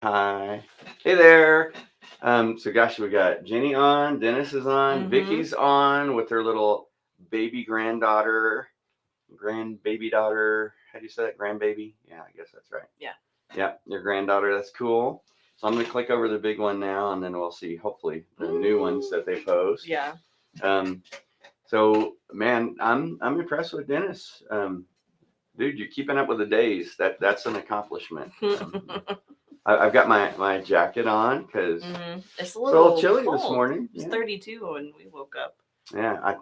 Hi. Hey there. So gosh, we got Jenny on, Dennis is on, Mm-hmm. Vicky's on with her little baby granddaughter, grandbaby daughter. How do you say that? Grandbaby? Yeah, I guess that's right. Yeah. Yep, your granddaughter. That's cool. So I'm gonna click over the big one now, and then we'll see hopefully the new ones that they post. Yeah. Um, so man, I'm impressed with Dennis. Dude, you're keeping up with the days. That's an accomplishment. I've got my jacket on because It's a it's a little little chilly this cold. morning. It's Yeah, 32 when we woke up. yeah.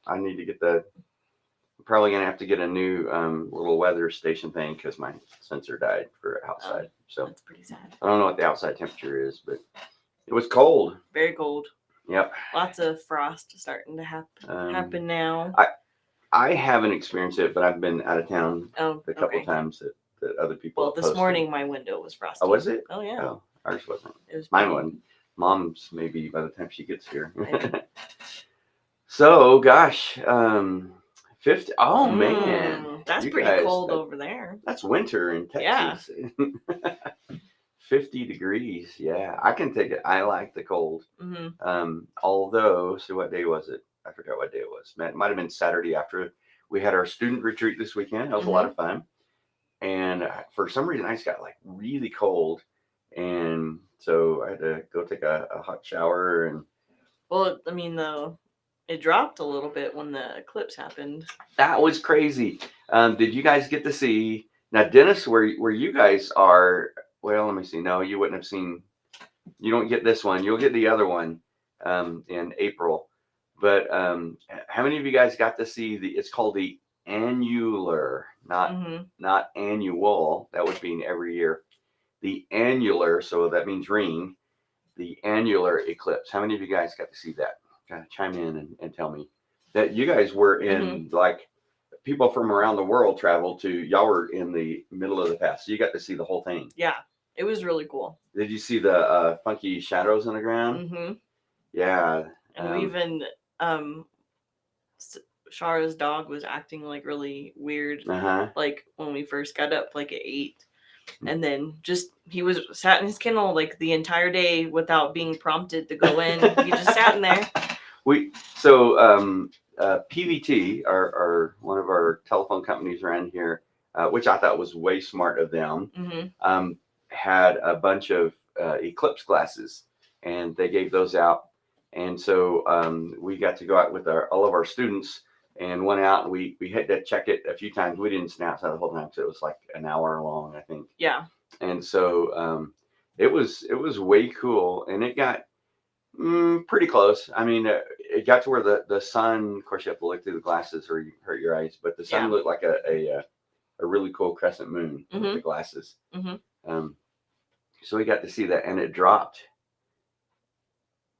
I need to get the. I'm probably gonna have to get a new little weather station thing because my sensor died for Oh, outside. So that's pretty sad. I don't know what the outside temperature is, but it was cold. Very cold. Yep. Lots of frost starting to Um, happen now. I I haven't experienced it, but I've been out of town Oh, a couple okay. times that other people Well, have this posted. morning my window was Oh, frosty. was it? Oh yeah, Oh, ours wasn't. it was Mine pretty. wasn't. Mom's maybe by the time she gets here. Maybe. So, gosh, 50. Oh man, That's you pretty guys, cold over there. that's winter in Yeah. Texas. 50 degrees. Yeah, I can take it. I like the cold. Mm-hmm. Although, so what day was it? I forgot what day it was. It might have been Saturday after we had our student retreat this weekend. That was a lot Mm-hmm. of fun. And for some reason, I just got like really cold. And so I had to go take a hot shower. And Well, I mean, though, it dropped a little bit when the eclipse happened. that was crazy. Did you guys get to see now, Dennis? Where you guys are? Well, let me see. No, you wouldn't have seen. You don't get this one. You'll get the other one in April. But how many of you guys got to see the? It's called the annular, Mm-hmm. not annual. That would mean every year. The annular, so that means ring. The annular eclipse. How many of you guys got to see that? Chime in and tell me that you guys were Mm-hmm. in like people from around the world traveled to. Y'all were in the middle of the path, so you got to see the whole thing. Yeah, it was really cool. Did you see the funky shadows on the ground? Mm-hmm. Yeah. And we even um Shara's dog was acting like really weird, Uh huh. like when we first got up, like at 8, and then just he was sat in his kennel like the entire day without being prompted to go in. He just sat in there. We so PVT, our one of our telephone companies around here, which I thought was way smart of them, Mm-hmm. um, had a bunch of eclipse glasses, and they gave those out. And so we got to go out with all of our students and went out and we had to check it a few times. We didn't stand outside the whole time because it was like an hour long, I think. Yeah. And so it was way cool, and it got pretty close. I mean, it got to where the sun. Of course, you have to look through the glasses or you hurt your eyes. But the sun Yeah. looked like a really cool crescent moon with Mm-hmm. the glasses. Mm-hmm. Um, so we got to see that, and it dropped.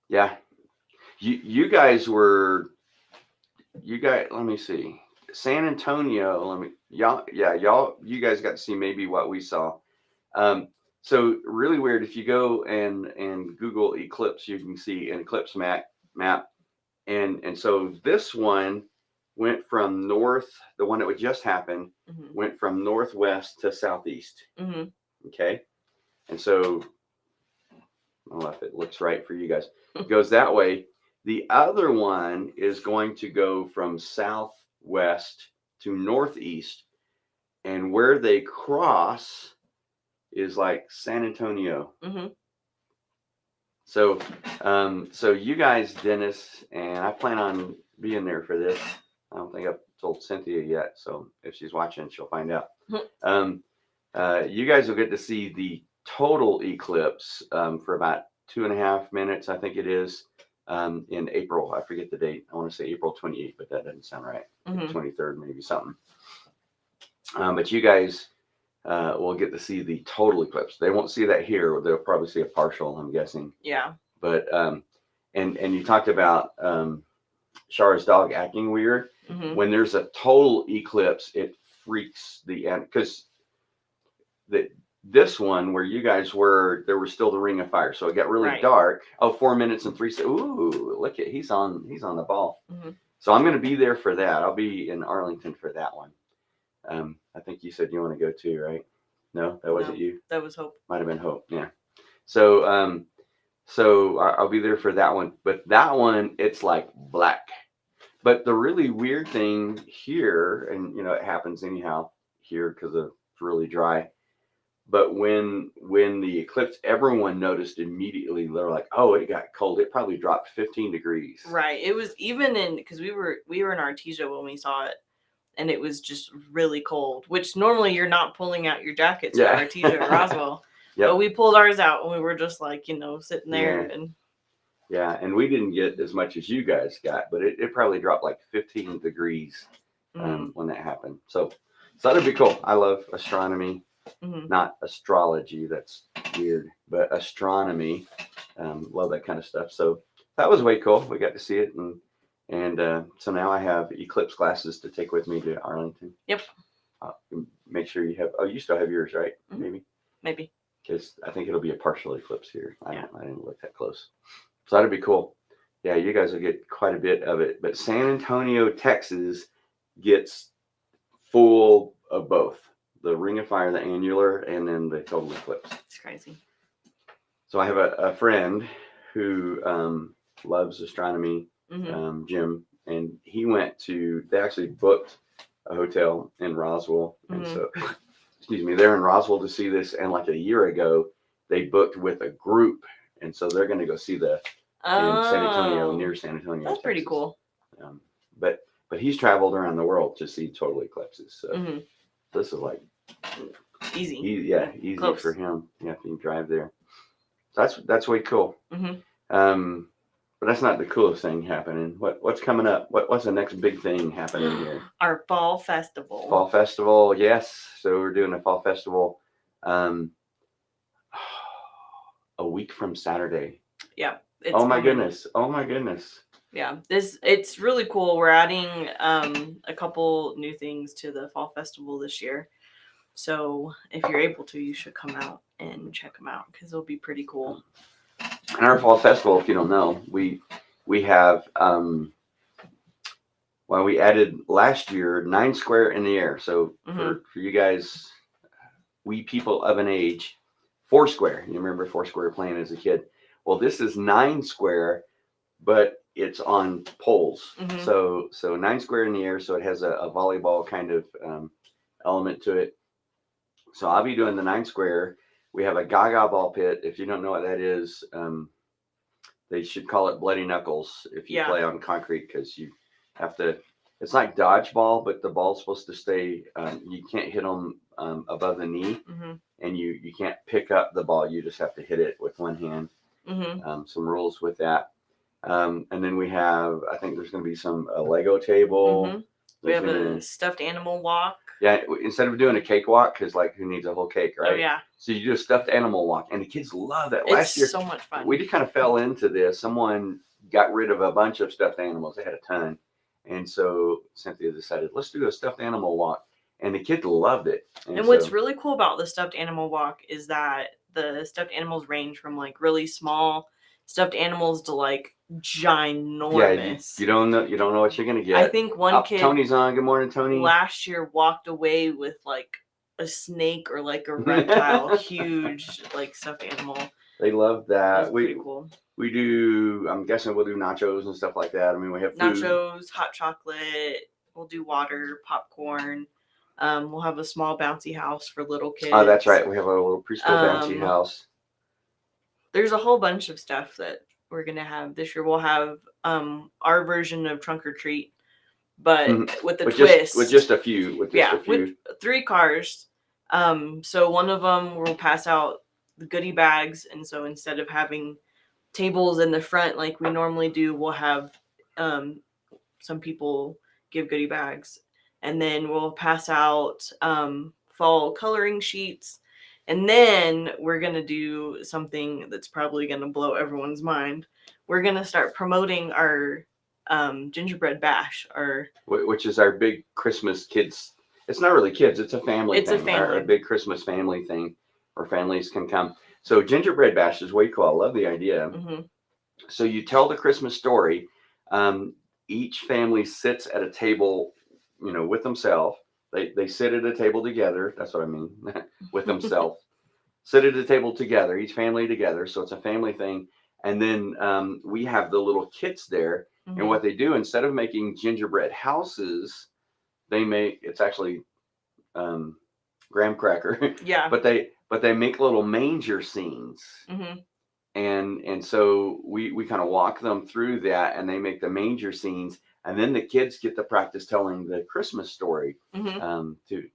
Yeah, you guys were you guys. Let me see, San Antonio. Let me y'all. Yeah, y'all. You guys got to see maybe what we saw. Um, so really weird. If you go and Google eclipse, you can see an eclipse map. And so this one went from north, the one that would just happen, Mm-hmm. went from northwest to southeast. Mm-hmm. Okay. And so I don't know if it looks right for you guys. It goes that way. The other one is going to go from southwest to northeast. And where they cross is like San Antonio. Mm-hmm. So you guys, Dennis, and I plan on being there for this. I don't think I've told Cynthia yet, so if she's watching, she'll find out. Um, you guys will get to see the total eclipse for about 2.5 minutes, I think it is, in April. I forget the date. I want to say April 28th, but that doesn't sound right. Mm-hmm. 23rd, maybe something. But you guys will get to see the total eclipse. They won't see that here. They'll probably see a partial, I'm guessing. Yeah. But and you talked about Shara's dog acting weird. Mm-hmm. When there's a total eclipse, it freaks the end because this one where you guys were, there was still the ring of fire, so it got really Right. dark. Oh, 4 minutes and 3 seconds. Ooh, look at he's on the ball. Mm-hmm. So I'm going to be there for that. I'll be in Arlington for that one. I think you said you want to go too, right? No, that wasn't No, you. that was Hope. Might have been Hope. Yeah. I'll be there for that one. But that one, it's like black. But the really weird thing here, and it happens anyhow here because it's really dry. But when the eclipse, everyone noticed immediately. They're like, "Oh, it got cold. It probably dropped 15 degrees." Right. It was even because we were in Artesia when we saw it, and it was just really cold. Which normally you're not pulling out your jackets Yeah. at Artesia or Roswell, Yep. but we pulled ours out and we were just like sitting there Yeah. and. Yeah, and we didn't get as much as you guys got, but it probably dropped like 15 degrees when that happened. So that'd be cool. I love astronomy, not astrology. That's weird, but astronomy. Love that kind of stuff. So that was way cool. We got to see it, and so now I have eclipse glasses to take with me to Arlington. Yep. Make sure you have. Oh, you still have yours, right? Maybe. Because I think it'll be a partial eclipse here. I didn't look that close. So that'd be cool. Yeah, you guys will get quite a bit of it. But San Antonio, Texas gets full of both. The Ring of Fire, the annular, and then the total eclipse. It's crazy. So I have a friend who loves astronomy, Jim, and they actually booked a hotel in Roswell. And so, they're in Roswell to see this. And like a year ago, they booked with a group. And so they're going to go see in San Antonio, near San Antonio. That's Texas. pretty cool. But he's traveled around the world to see total eclipses. So this is like easy. Easy Close. for him. Yeah, if you can drive there. That's way cool. But that's not the coolest thing happening. What's coming up? What's the next big thing happening here? Our fall festival. Fall festival, yes. So we're doing a fall festival. A week from Saturday. Yeah. Oh my goodness. Yeah. It's really cool. We're adding a couple new things to the fall festival this year. So if you're able to, you should come out and check them out because it'll be pretty cool. And our fall festival, if you don't know, we have we added last year 9 square in the air. So for you guys, we people of an age, 4 square. You remember 4 square playing as a kid? Well, this is 9 square, but it's on poles. So 9 square in the air. So it has a volleyball kind of element to it. So I'll be doing the 9 square. We have a Gaga ball pit. If you don't know what that is, they should call it bloody knuckles if you play on concrete because you have to. It's like dodgeball, but the ball's supposed to stay. You can't hit them above the knee, and you can't pick up the ball. You just have to hit it with one hand. Some rules with that. And then we have. I think there's going to be a Lego table. We have a stuffed animal walk. Yeah, instead of doing a cakewalk, because who needs a whole cake, right? Oh yeah. So you do a stuffed animal walk, and the kids love that. Last year, so much fun. We just kind of fell into this. Someone got rid of a bunch of stuffed animals. They had a ton, and so Cynthia decided, let's do a stuffed animal walk, and the kids loved it. And what's really cool about the stuffed animal walk is that the stuffed animals range from really small stuffed animals to ginormous. Yeah, you don't know what you're gonna get. I think one kid, Tony's on. Good morning, Tony. Last year walked away with a snake or a reptile, huge stuffed animal. They love that. That's pretty cool. We do. I'm guessing we'll do nachos and stuff like that. I mean, we have food. Nachos, hot chocolate. We'll do water, popcorn. We'll have a small bouncy house for little kids. Oh, that's right. We have a little preschool bouncy house. There's a whole bunch of stuff that we're gonna have this year. We'll have our version of Trunk or Treat, but with a twist. With just a few. With 3 cars. So one of them will pass out the goodie bags, and so instead of having tables in the front like we normally do, we'll have some people give goodie bags, and then we'll pass out fall coloring sheets. And then we're going to do something that's probably going to blow everyone's mind. We're going to start promoting our gingerbread bash. Which is our big Christmas kids. It's not really kids. It's a family thing. A family. Our big Christmas family thing where families can come. So gingerbread bash is way cool. I love the idea. So you tell the Christmas story. Each family sits at a table, with themselves. They sit at a table together. That's what I mean, with themselves. sit at the table together, each family together. So it's a family thing. And then we have the little kits there. Mhm. And what they do, instead of making gingerbread houses, it's actually graham cracker, Yeah. but they make little manger scenes. Mhm. And so we kind of walk them through that, and they make the manger scenes, and then the kids get to practice telling the Christmas story, Mhm. to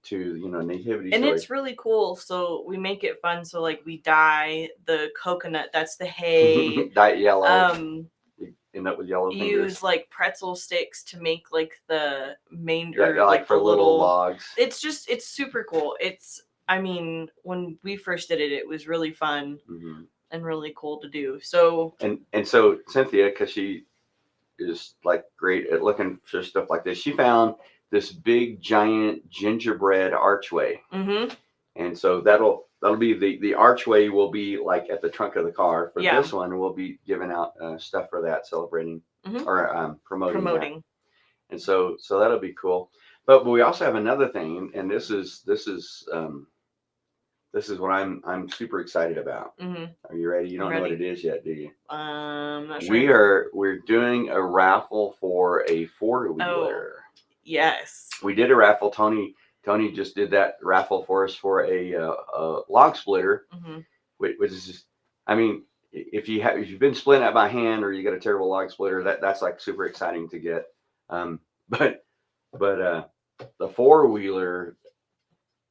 nativity And story. it's really cool. So we make it fun. So like we dye the coconut. That's the hay. Dyed yellow. Um, You end up with yellow fingers. use like pretzel sticks to make like the main Yeah, or like like for the little little. logs. It's super cool. I mean, when we first did it, it was really fun Hmm. and really cool to do. So And so Cynthia, because she is like great at looking for stuff like this, she found this big giant gingerbread archway. mhm. And so that'll be the archway will be like at the trunk of the car. For Yeah. this one, we'll be giving out stuff for that, celebrating Mhm. or promoting that. Promoting. And so that'll be cool. But we also have another thing, and this is what I'm super excited about. Mhm. Are you ready? You I'm don't know what ready. it is yet, do you? Not sure. We're doing a raffle for a four-wheeler. Yes. We did a raffle. Tony just did that raffle for us for a log splitter, Mhm. which is just, I mean, if you've been splitting it by hand or you got a terrible log splitter, that's like super exciting to get. But the four-wheeler,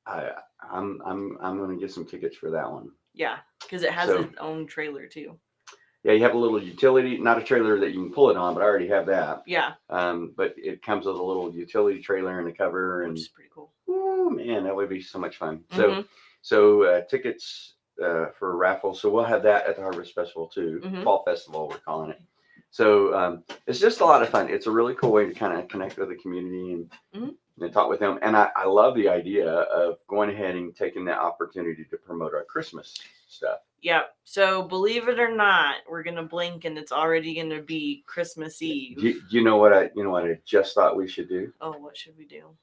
I'm going to get some tickets for that one. Yeah, because it has So- its own trailer too. Yeah, you have a little utility, not a trailer that you can pull it on, but I already have that. Yeah, But it comes with a little utility trailer and a cover, and which is pretty cool. oh man, that would be so much fun. Mhm. So tickets for a raffle. So we'll have that at the Harvest Festival too. Mhm. Fall Festival, we're calling it. So it's just a lot of fun. It's a really cool way to kind of connect with the community Mhm. and talk with them. And I love the idea of going ahead and taking that opportunity to promote our Christmas stuff. Yeah. So believe it or not, we're gonna blink and it's already gonna be Christmas Eve. You know what I just thought we should do? Oh, what should we do?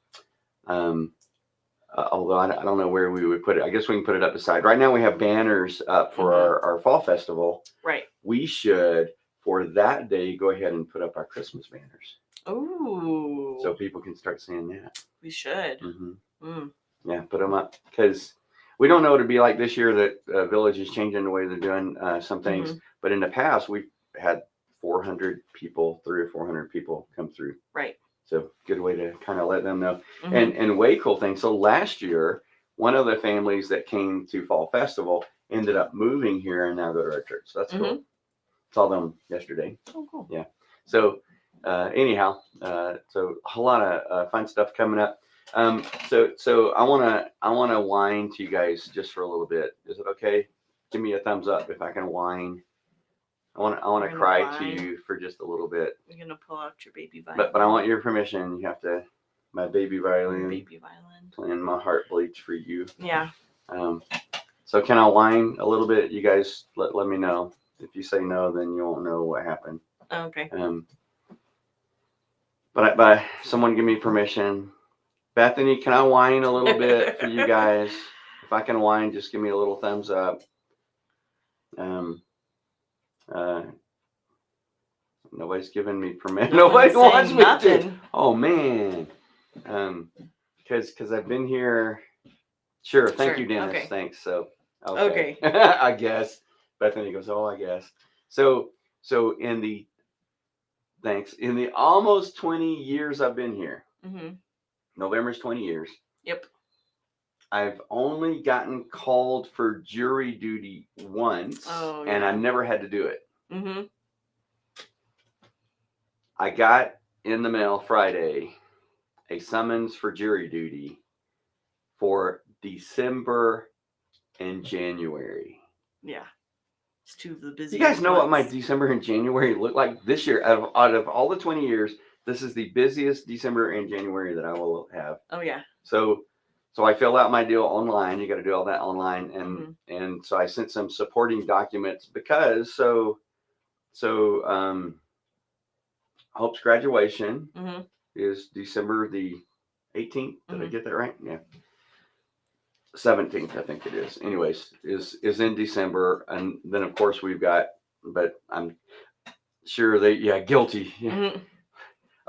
Although I don't know where we would put it. I guess we can put it up beside. Right now we have banners up for our fall festival. Right. We should, for that day, go ahead and put up our Christmas banners. Ooh. So people can start seeing that. We should. Mm-hmm. Yeah, put them up. Because we don't know what it'd be like this year that Village is changing the way they're doing some things. But in the past, we've had 400 people, 300 or 400 people come through. Right. So good way to kind of let them know. Mhm. And way cool thing. So last year, one of the families that came to Fall Festival ended up moving here and now go to our church. So that's cool. Saw them yesterday. Oh, cool. Yeah. So anyhow, so a whole lot of fun stuff coming up. So I wanna whine to you guys just for a little bit. Is it okay? Give me a thumbs up if I can whine. I wanna You're gonna cry to whine? you for just a little bit. You're gonna pull out your baby violin. But I want your permission. You have to, my baby violin, baby violin. playing my heart bleeds for you. Yeah. So can I whine a little bit? You guys let me know. If you say no, then you won't know what happened. Okay. But someone give me permission. Bethany, can I whine a little bit for you guys? If I can whine, just give me a little thumbs up. Nobody's giving me permission. Nobody wants me to. Oh man. Because I've been here. Sure. Thank you, Dennis. Okay. Thanks. So Okay. I guess. Bethany goes, oh, I guess. So in the almost 20 years I've been here, November's 20 years. Yep. I've only gotten called for jury duty once, and I never had to do it. I got in the mail Friday a summons for jury duty for December and January. Yeah. It's two of the busiest. You guys know months. what my December and January look like this year? Out of all the 20 years, this is the busiest December and January that I will have. Oh yeah. So I filled out my deal online. You got to do all that online, and so I sent some supporting documents because Hope's graduation is December the 18th. Did I get that right? Yeah. 17th, I think it is. Anyways, is in December, and then of course we've got. But I'm sure guilty. Mhm.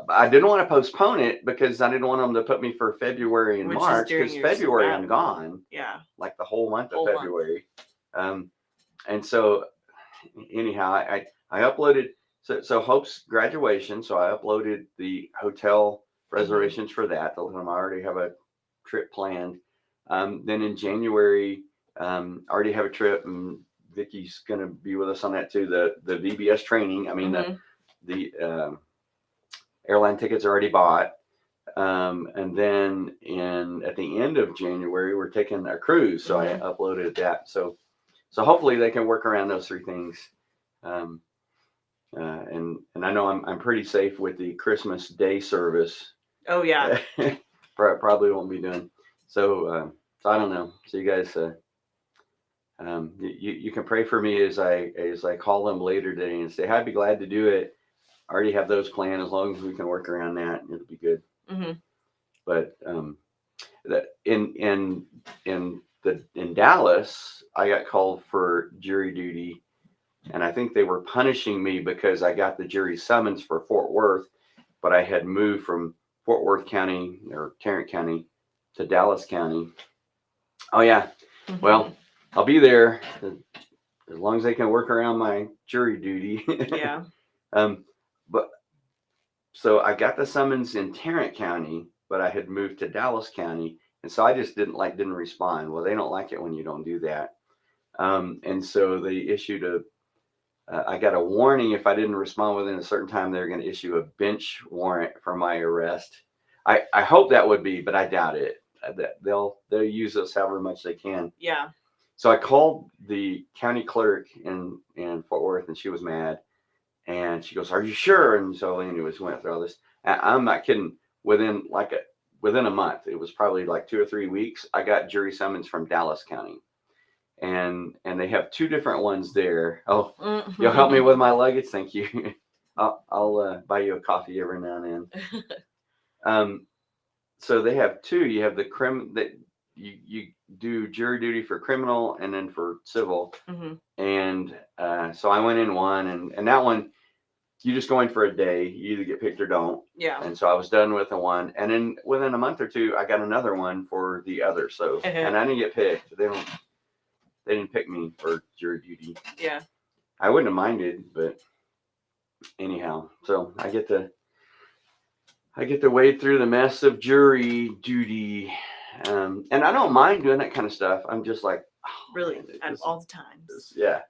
I didn't want to postpone it because I didn't want them to put me for February and Which is March, during because your February I'm sabbatical. gone, Yeah. like the whole month of Whole month. February. And so anyhow, I uploaded. So Hope's graduation. So I uploaded the hotel reservations for that. To let them I already have a trip planned. Then in January, I already have a trip, and Vicky's going to be with us on that too. The VBS training. I mean, Mhm. the airline tickets are already bought. And then at the end of January, we're taking a cruise. So I uploaded that. So hopefully they can work around those three things. And I know I'm pretty safe with the Christmas Day service. Oh yeah. Probably won't be doing. So I don't know. So you guys, you can pray for me as I call them later today and say, I'd be glad to do it. I already have those planned. As long as we can work around that, it'll be good. Mm-hmm. But in Dallas, I got called for jury duty, and I think they were punishing me because I got the jury summons for Fort Worth, but I had moved from Fort Worth County or Tarrant County to Dallas County. Oh yeah, well, I'll be there as long as they can work around my jury duty. Yeah. But so I got the summons in Tarrant County, but I had moved to Dallas County, and so I just didn't respond. Well, they don't like it when you don't do that, and so they issued I got a warning if I didn't respond within a certain time. They're going to issue a bench warrant for my arrest. I hope that would be, but I doubt it. They'll use us however much they can. Yeah. So I called the county clerk in Fort Worth, and she was mad. And she goes, "Are you sure?" And so anyways, we went through all this. I'm not kidding. Within a month, it was probably like 2 or 3 weeks, I got jury summons from Dallas County. And they have two different ones there. Oh, you'll help me with my luggage? Thank you. I'll buy you a coffee every now and then. So they have two. You have the that you do jury duty for criminal and then for civil. And so I went in one, and that one, you just go in for a day. You either get picked or don't. Yeah. And so I was done with the one, and then within a month or two, I got another one for the other. So and I didn't get picked. They didn't pick me for jury duty. Yeah. I wouldn't have minded, but anyhow, so I get to wade through the mess of jury duty, and I don't mind doing that kind of stuff. I'm just like, oh, really, man, at all the times. Yeah,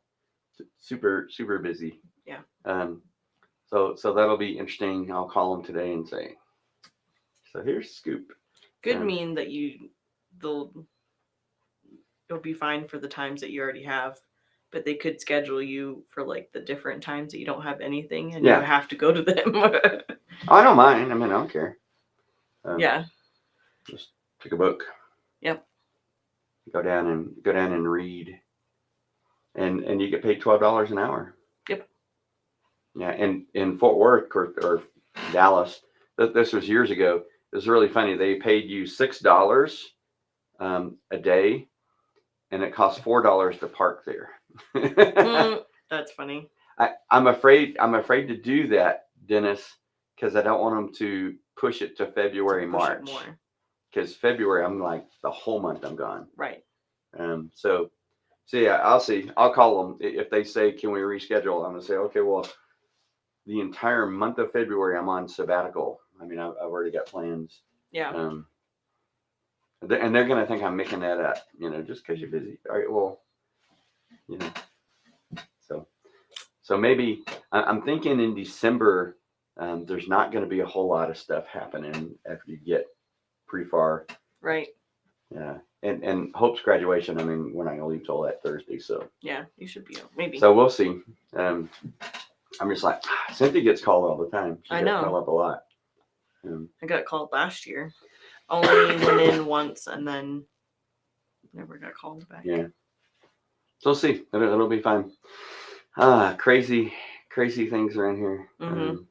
super busy. Yeah. So that'll be interesting. I'll call them today and say, so here's the scoop. Could mean that it'll be fine for the times that you already have, but they could schedule you for like the different times that you don't have anything, and you have to go to them. Oh, I don't mind. I mean, I don't care. Yeah. Just pick a book. Yep. Go down and read, and you get paid $12 an hour. Yep. Yeah, and in Fort Worth or Dallas, this was years ago. It was really funny. They paid you $6 a day, and it cost $4 to park there. That's funny. I'm afraid to do that, Dennis, because I don't want them to push it to February, March. Because February, I'm like the whole month I'm gone. Right. So yeah, I'll see. I'll call them if they say, "Can we reschedule?" I'm gonna say, "Okay, well, the entire month of February, I'm on sabbatical. I mean, I've already got plans." Yeah. And they're gonna think I'm making that up, just because you're busy. All right, well, So maybe I'm thinking in December, there's not going to be a whole lot of stuff happening after you get pretty far. Right. Yeah. And Hope's graduation, I mean, we're not going to leave till that Thursday. So yeah, you should be maybe. So we'll see. I'm just like, Cynthia gets called all the time. She I know. Called up a lot. I got called last year. Only went in once and then never got called back. Yeah. So we'll see. It'll be fine. Crazy things around here. I'm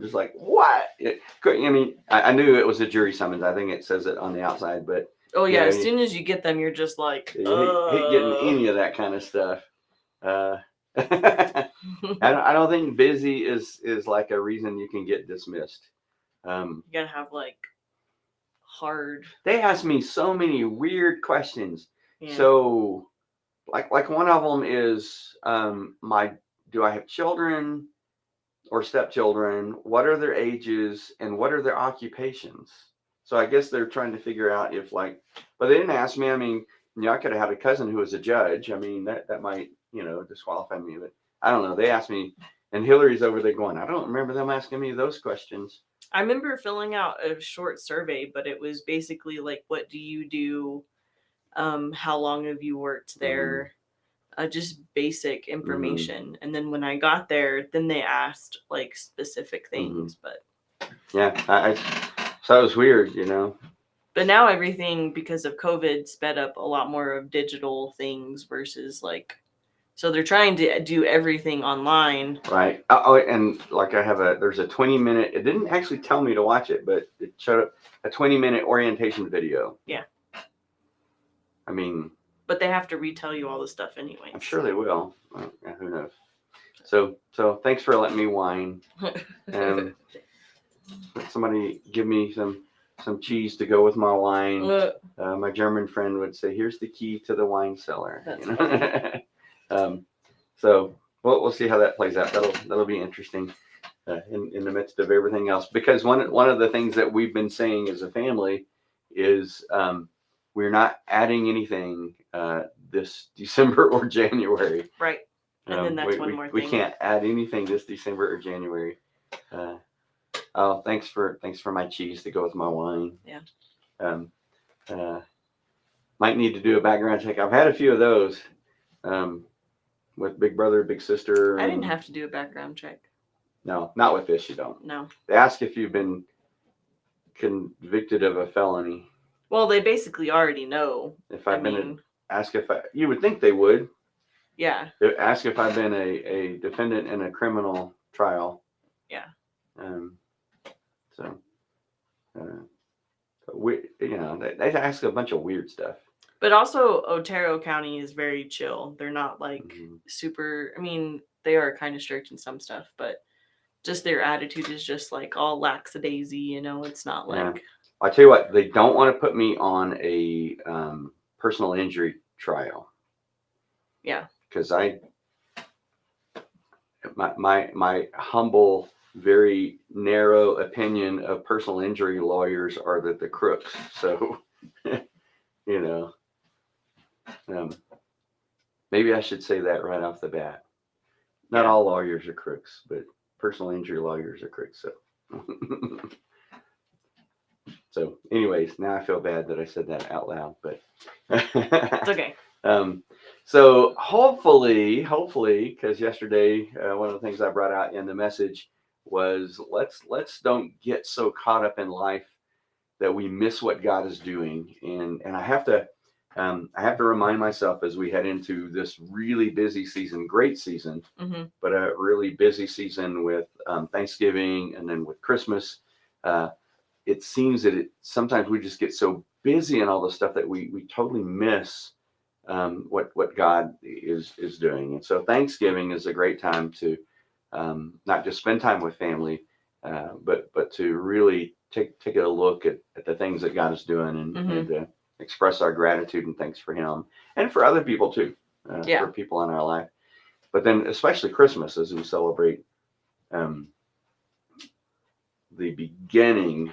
just like, what? I mean, I knew it was a jury summons. I think it says it on the outside, but Oh You yeah, know, as soon as you get them, you're just like, you hate getting any of that kind of stuff. I don't think busy is like a reason you can get dismissed. You gotta have like hard. They ask me so many weird questions. Yeah. So, like one of them is, do I have children or stepchildren? What are their ages and what are their occupations? So I guess they're trying to figure out if like, but they didn't ask me. I mean, I could have had a cousin who was a judge. I mean, that might, disqualify me, but I don't know. They asked me, and Hillary's over there going, I don't remember them asking me those questions. I remember filling out a short survey, but it was basically like, what do you do? How long have you worked there? Just basic information. And then when I got there, then they asked like specific things. But yeah, so it was weird, But now everything, because of COVID, sped up a lot more of digital things versus like, so they're trying to do everything online. Right. And like there's a 20-minute, it didn't actually tell me to watch it, but it showed up a 20-minute orientation video. Yeah. I mean, but they have to retell you all the stuff anyway. I'm sure they will. Yeah, who knows? So thanks for letting me whine. Somebody give me some cheese to go with my wine. My German friend would say, "Here's the key to the wine cellar." So we'll see how that plays out. That'll be interesting in the midst of everything else. Because one of the things that we've been saying as a family is we're not adding anything this December or January. Right. And then that's one more thing. We can't add anything this December or January. Oh, thanks for my cheese to go with my wine. Yeah. Might need to do a background check. I've had a few of those with Big Brother, Big Sister. I didn't have to do a background check. No, not with this. You don't. No. They ask if you've been convicted of a felony. Well, they basically already know. If I've been you would think they would. Yeah. Ask if I've been a defendant in a criminal trial. Yeah. They ask a bunch of weird stuff. But also, Otero County is very chill. They're not like super. I mean, they are kind of strict in some stuff, but just their attitude is just like all lackadaisy. It's not like. Yeah. I tell you what, they don't want to put me on a personal injury trial. Yeah. Because my humble, very narrow opinion of personal injury lawyers are that the crooks. So, maybe I should say that right off the bat. Not all lawyers are crooks, but personal injury lawyers are crooks. So anyways, now I feel bad that I said that out loud, but it's okay. So hopefully, because yesterday one of the things I brought out in the message was let's don't get so caught up in life that we miss what God is doing, and I have to remind myself as we head into this really busy season, great season, but a really busy season with Thanksgiving and then with Christmas. It seems that sometimes we just get so busy in all the stuff that we totally miss what God is doing. And so Thanksgiving is a great time to not just spend time with family, but to really take a look at the things that God is doing and express our gratitude and thanks for Him and for other people too, for people in our life. But then especially Christmas as we celebrate the beginning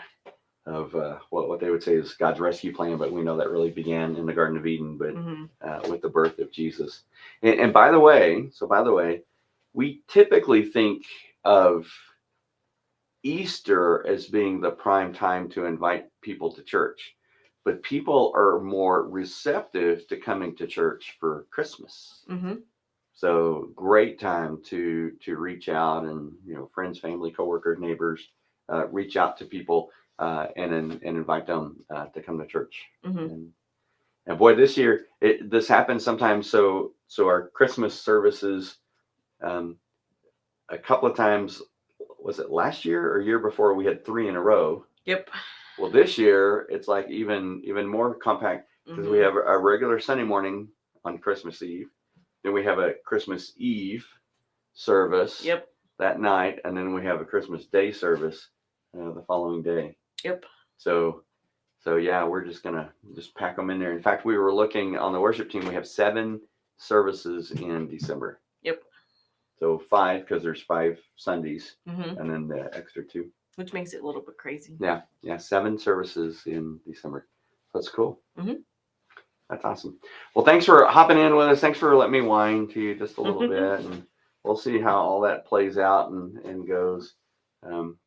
of what they would say is God's rescue plan, but we know that really began in the Garden of Eden, but with the birth of Jesus. And by the way, we typically think of Easter as being the prime time to invite people to church, but people are more receptive to coming to church for Christmas. So great time to reach out and friends, family, coworkers, neighbors, reach out to people. And invite them to come to church. And boy, this year this happens sometimes. So our Christmas services, a couple of times, was it last year or year before, we had 3 in a row. Yep. Well, this year it's like even more compact because we Mhm. have a regular Sunday morning on Christmas Eve, then we have a Christmas Eve service Yep. that night, and then we have a Christmas Day service the following day. Yep. So yeah, we're just gonna just pack them in there. In fact, we were looking on the worship team. We have 7 services in December. Yep. So 5 because there's 5 Sundays, Mhm. and then the extra 2. Which makes it a little bit crazy. Yeah, 7 services in December. That's cool. Mhm. That's awesome. Well, thanks for hopping in with us. Thanks for letting me whine to you just a little bit, and we'll see how all that plays out and goes.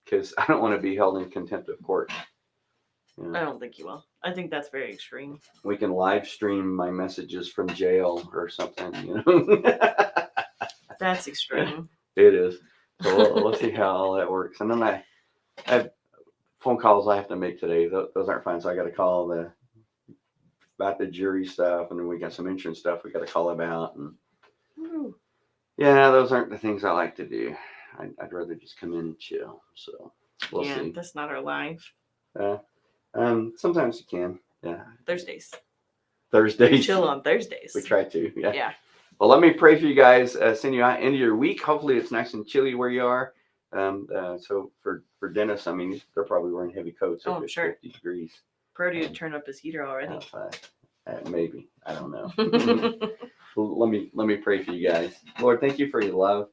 Because I don't want to be held in contempt of court. You know, I don't think you will. I think that's very extreme. we can live stream my messages from jail or something. You know, That's extreme. it is. So we'll see how all that works. And then I have phone calls I have to make today. Those aren't fun, so I got to call about the jury stuff, and then we got some insurance stuff we got to call about. And Woo. yeah, those aren't the things I like to do. I'd rather just come in and chill. So we'll Yeah, see. that's not our life. Sometimes you can. Yeah. Thursdays. Thursdays. Chill on Thursdays. We try to. Yeah. Yeah. Well, let me pray for you guys. Send you out into your week. Hopefully, it's nice and chilly where you are. So for Dennis, I mean, they're probably wearing heavy coats. Oh, if I'm it's sure. 50 degrees. Brody turned up his heater already. Outside. Maybe. I don't know. Well, let me pray for you guys. Lord, thank you for your love.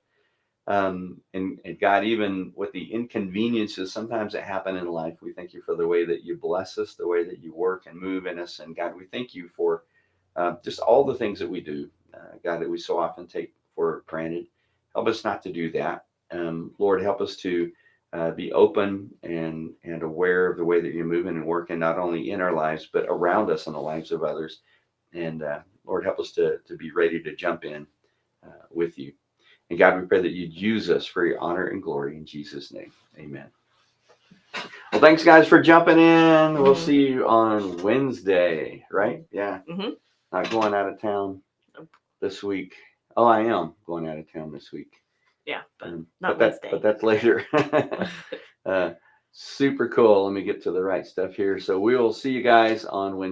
And God, even with the inconveniences sometimes that happen in life, we thank you for the way that you bless us, the way that you work and move in us. And God, we thank you for just all the things that we do, God, that we so often take for granted. Help us not to do that. Lord, help us to be open and aware of the way that you're moving and working, not only in our lives, but around us and the lives of others. And Lord, help us to be ready to jump in with you. And God, we pray that you'd use us for your honor and glory in Jesus' name. Amen. Well, thanks, guys, for jumping in. We'll see you on Wednesday, right? Yeah. Mm-hmm. Not going out of town this week. Oh, I am going out of town this week. Yeah, but not Wednesday. But that's later. Super cool. Let me get to the right stuff here. So we will see you guys on Wednesday.